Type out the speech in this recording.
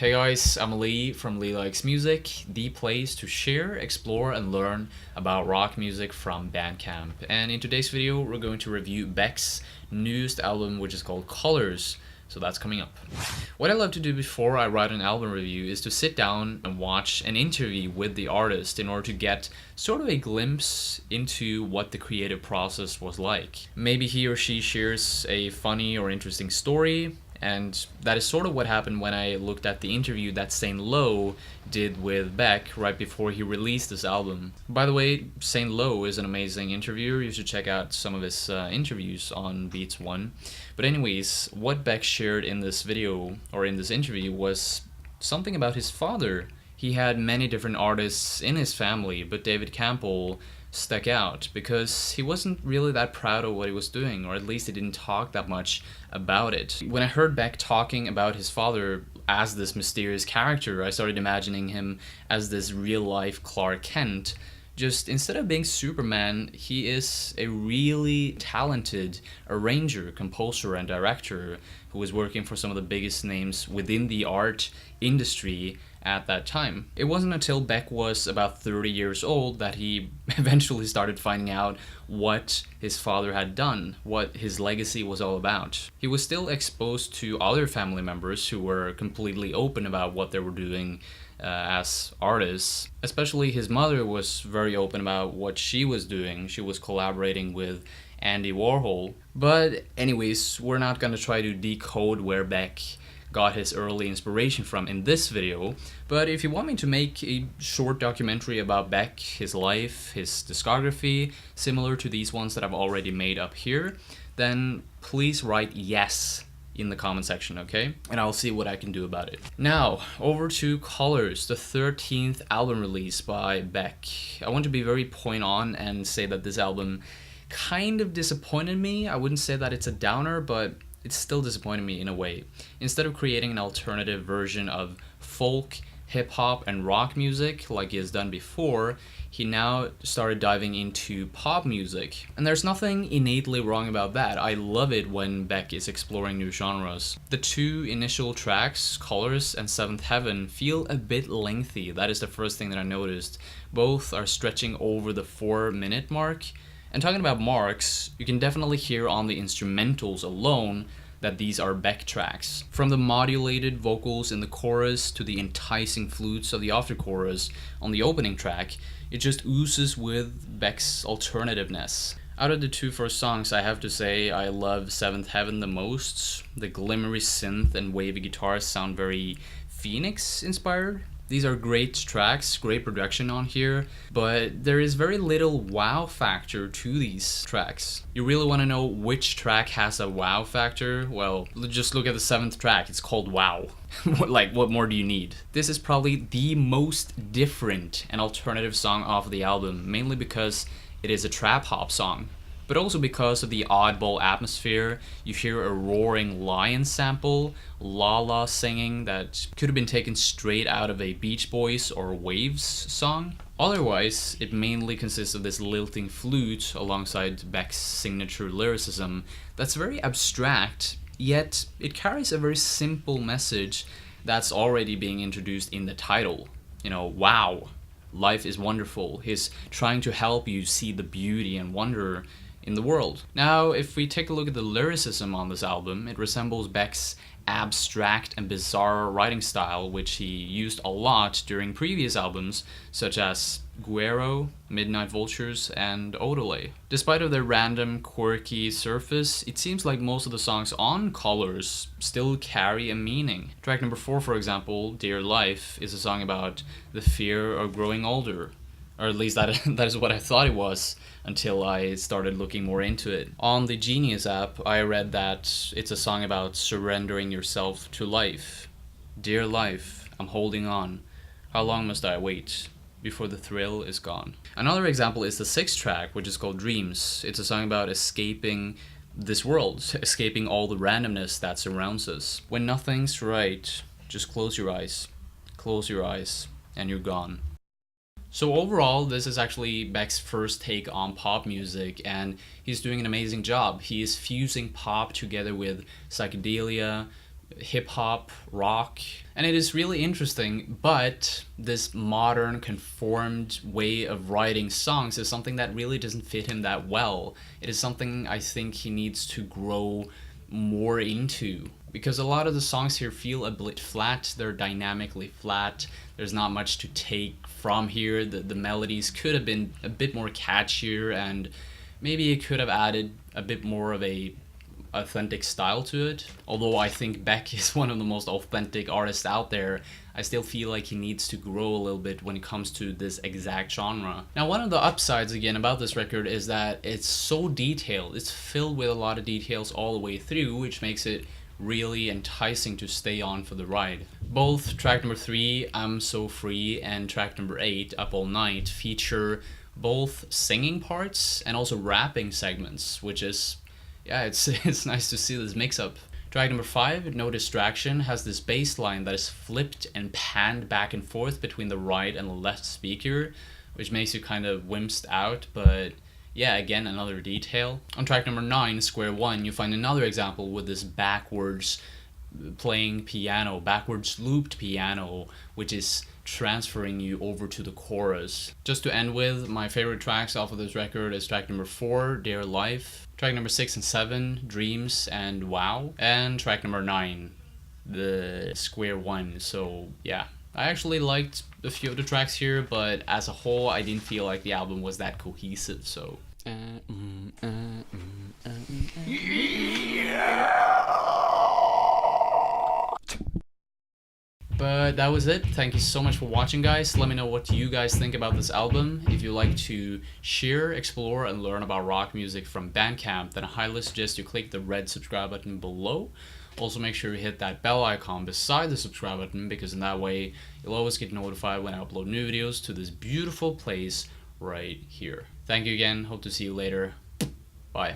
Hey guys, I'm Lee from Lee Likes Music, the place to share, explore, and learn about rock music from Bandcamp. And in today's video, we're going to review Beck's newest album, which is called Colors. So that's coming up. What I love to do before I write an album review is to sit down and watch an interview with the artist in order to get sort of a glimpse into what the creative process was like. Maybe he or she shares a funny or interesting story, and that is sort of what happened when I looked at the interview that Saint Lowe did with Beck right before he released this album. By the way, Saint Lowe is an amazing interviewer. You should check out some of his interviews on Beats One. But anyways, what Beck shared in this video, or in this interview, was something about his father. He had many different artists in his family, but David Campbell stuck out because he wasn't really that proud of what he was doing, or at least he didn't talk that much about it. When I heard Beck talking about his father as this mysterious character, I started imagining him as this real-life Clark Kent. Just instead of being Superman, he is a really talented arranger, composer, and director who was working for some of the biggest names within the art industry at that time. It wasn't until Beck was about 30 years old that he eventually started finding out what his father had done, what his legacy was all about. He was still exposed to other family members who were completely open about what they were doing as artists. Especially his mother was very open about what she was doing. She was collaborating with Andy Warhol. But anyways, we're not gonna try to decode where Beck got his early inspiration from in this video, but if you want me to make a short documentary about Beck, his life, his discography, similar to these ones that I've already made up here, then please write yes in the comment section, okay? And I'll see what I can do about it. Now, over to Colors, the 13th album release by Beck. I want to be very point on and say that this album kind of disappointed me. I wouldn't say that it's a downer, but it still disappointed me in a way. Instead of creating an alternative version of folk, hip-hop, and rock music like he has done before, he now started diving into pop music. And there's nothing innately wrong about that. I love it when Beck is exploring new genres. The two initial tracks, Colors and Seventh Heaven, feel a bit lengthy. That is the first thing that I noticed. Both are stretching over the 4-minute mark. And talking about marks, you can definitely hear on the instrumentals alone that these are Beck tracks. From the modulated vocals in the chorus to the enticing flutes of the after chorus on the opening track, it just oozes with Beck's alternativeness. Out of the two first songs, I have to say I love Seventh Heaven the most. The glimmery synth and wavy guitars sound very Phoenix inspired. These are great tracks, great production on here, but there is very little wow factor to these tracks. You really want to know which track has a wow factor? Well, just look at the 7th track, it's called Wow. Like, what more do you need? This is probably the most different and alternative song off the album, mainly because it is a trap hop song. But also because of the oddball atmosphere. You hear a roaring lion sample, La singing that could have been taken straight out of a Beach Boys or Waves song. Otherwise, it mainly consists of this lilting flute alongside Beck's signature lyricism that's very abstract, yet it carries a very simple message that's already being introduced in the title. You know, wow, life is wonderful. He's trying to help you see the beauty and wonder in the world. Now, if we take a look at the lyricism on this album, it resembles Beck's abstract and bizarre writing style, which he used a lot during previous albums, such as Guero, Midnight Vultures, and Odelay. Despite of their random, quirky surface, it seems like most of the songs on Colors still carry a meaning. Track number 4, for example, Dear Life, is a song about the fear of growing older. Or at least that is what I thought it was until I started looking more into it. On the Genius app, I read that it's a song about surrendering yourself to life. Dear life, I'm holding on. How long must I wait before the thrill is gone? Another example is the 6th track, which is called Dreams. It's a song about escaping this world, escaping all the randomness that surrounds us. When nothing's right, just close your eyes, and you're gone. So overall, this is actually Beck's first take on pop music, and he's doing an amazing job. He is fusing pop together with psychedelia, hip hop, rock, and it is really interesting. But this modern, conformed way of writing songs is something that really doesn't fit him that well. It is something I think he needs to grow more into, because a lot of the songs here feel a bit flat. They're dynamically flat. There's not much to take from here. The melodies could have been a bit more catchier, and maybe it could have added a bit more of a authentic style to it. Although I think Beck is one of the most authentic artists out there, I still feel like he needs to grow a little bit when it comes to this exact genre. Now, one of the upsides again about this record is that it's so detailed. It's filled with a lot of details all the way through, which makes it really enticing to stay on for the ride. Both track number 3, I'm So Free, and track number 8, Up All Night, feature both singing parts and also rapping segments, which is, yeah, it's nice to see this mix-up. Track number 5, No Distraction, has this bass line that is flipped and panned back and forth between the right and the left speaker, which makes you kind of wimpsed out, but yeah, again, another detail. On track number 9, Square One, you find another example with this backwards playing piano, backwards looped piano, which is transferring you over to the chorus. Just to end with, my favorite tracks off of this record is track number 4, Dear Life, track number 6 and 7, Dreams and Wow, and track number 9, the Square One. So yeah, I actually liked a few of the tracks here, but as a whole I didn't feel like the album was that cohesive, so But that was it. Thank you so much for watching, guys. Let me know what you guys think about this album. If you like to share, explore, and learn about rock music from Bandcamp, then I highly suggest you click the red subscribe button below. Also, make sure you hit that bell icon beside the subscribe button, because in that way you'll always get notified when I upload new videos to this beautiful place right here. Thank you again. Hope to see you later. Bye.